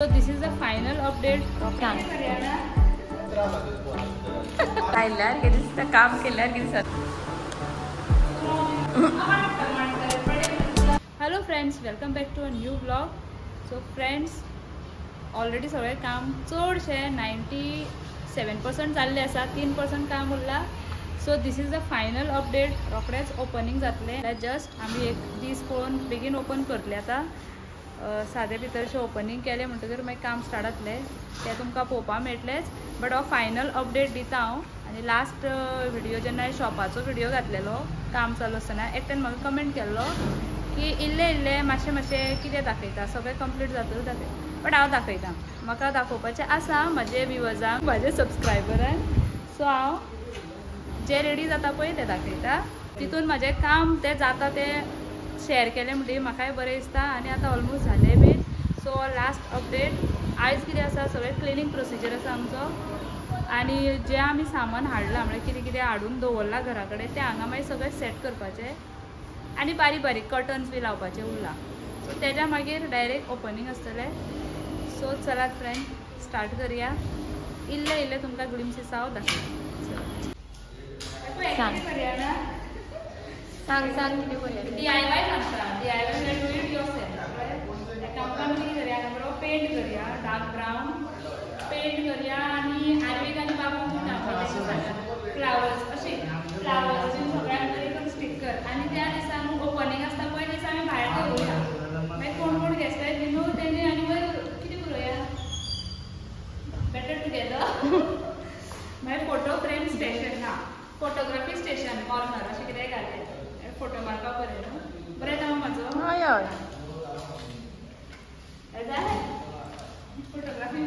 So this is the final update of राहिल्यार कितें दिसता काम केल्यार कितें जाता. Hello friends, welcome back to a new vlog. So friends, already सगळे काम चडशे 97% जाल्ले आसा, 3% काम उरला. So this is the final update. रोखडेच ओपनिंग जातले. जस्ट आमी एक दीस पळोवन बेगीन ओपन करतले. आता सादे भितरशे ओपनिंग केले म्हणटकीर मागीर काम स्टार्ट जातले. ते तुमकां पळोवपाक मेळटलेच. बट हो फायनल अपडेट दिता हांव. आनी लास्ट व्हिडिओ जेन्ना शॉपाचो व्हिडिओ घातलेलो काम चालू आसतना एकट्यान म्हाका कमेंट केल्लो की इल्ले इल्ले मातशें कितें दाखयता, सगळें कंप्लीट जातलें दाखय. बट हांव दाखयतां, म्हाका दाखोवपाचें आसा म्हाजे व्ह्युअर्सांक, म्हाजे सबस्क्रायबरांक. सो हांव जे रेडी जाता पळय ते दाखयता. तितून म्हाजें काम तें जाता तें शेअर केलें म्हणटकीर म्हाकाय बरें दिसता. आनी आतां ऑलमोस्ट जालें बीन. सो लास्ट अपडेट आयज कितें आसा, सगळें क्लिनींग प्रोसिजर आसा आमचो. आनी जें आमी सामान हाडलां म्हणजे कितें कितें हाडून दवरलां घरा कडेन तें हांगा मागीर सगळें सेट करपाचें. आनी बारीक बारीक कर्टन्स बी लावपाचें उरलां. सो तेज्या मागीर डायरेक्ट ओपनिंग आसतलें. सो चलात फ्रेंड, स्टार्ट करुया. इल्ले इल्ले तुमकां ग्लिम्सीस हांव दाखयता. सांग सांग कितें करूया. DIY सांगता. DIY म्हणजे डू इट योरसेल्फ. एका आमकां कितें करुया, बरो पेंट करुया, डार्क ब्रावन पेंट करुया. आनी आर्वीक आनी बाबूक फ्लावर्स अशे फ्लावर्स बीन सगळ्यांक एक स्टिकर. आनी त्या दिसा ओपनिंग आसता पळय त्या दिसा आमी भायर दवरुया. मागीर कोण कोण गेस्ट आयले न्हू तेणी आनी मागीर कितें करुया, बेटर टुगेदर. मागीर फोटो फ्रेम स्टेशन ना, फोटोग्राफी स्टेशन कॉर्नर अशें कितेंय घाललें. फोटो मारपाक बरें न्हू. बरें येता म्हाजो. हय हय जालें फोटोग्राफी.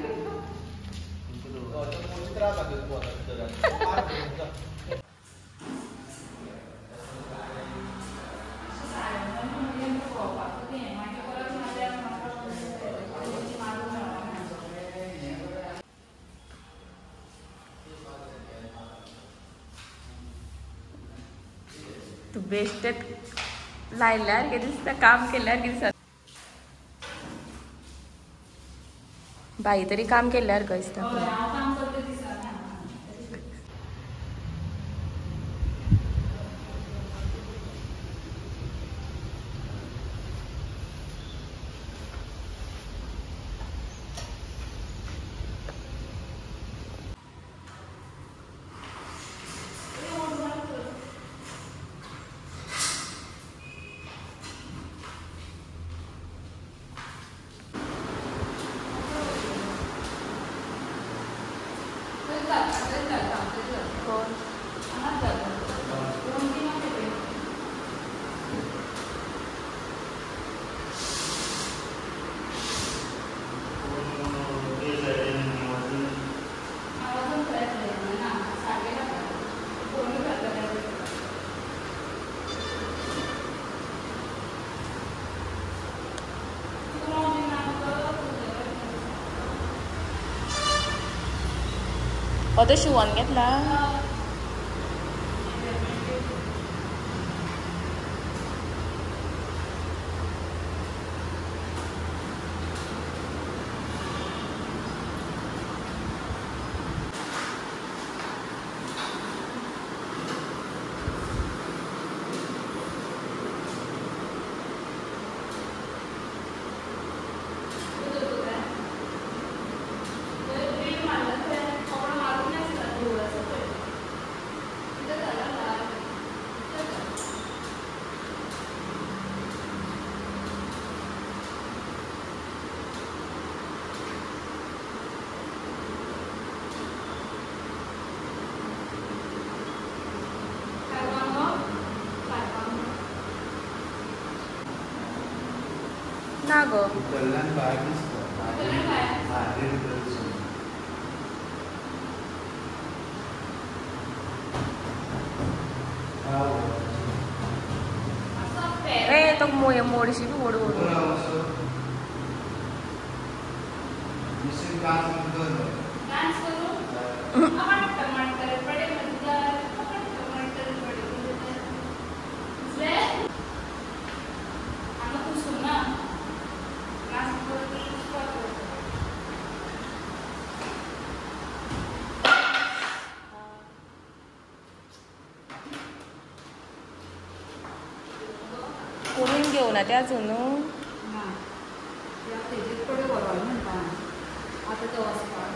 तू बेश्टेत लायल्यार कितें दिसता, काम केल्यार कितें जाता. बाई तरी काम केल्यार कशें दिसता. हांव काम करता दिसता. तो शिवून घेतला. ना गो ए तो मोडशी बी ओड ओड डांस करू. येवना ते अजून न्हू. ना तेजेच कडेन व्हरोन म्हणटा आतां तो वचपा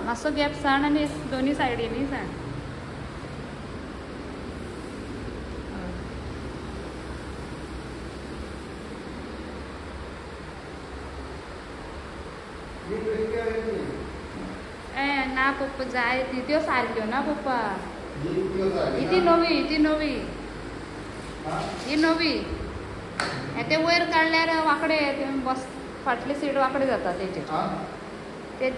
मातसो गॅप सांड आनी दोनी सायडीनी सांड. ना पप्पा जाय ती त्यो सारक्यो ना पप्पा. ती नवी ही नवी ते वयर काडल्यार वांकडे बस फाटली सीट वांकडे जाता तेजे ते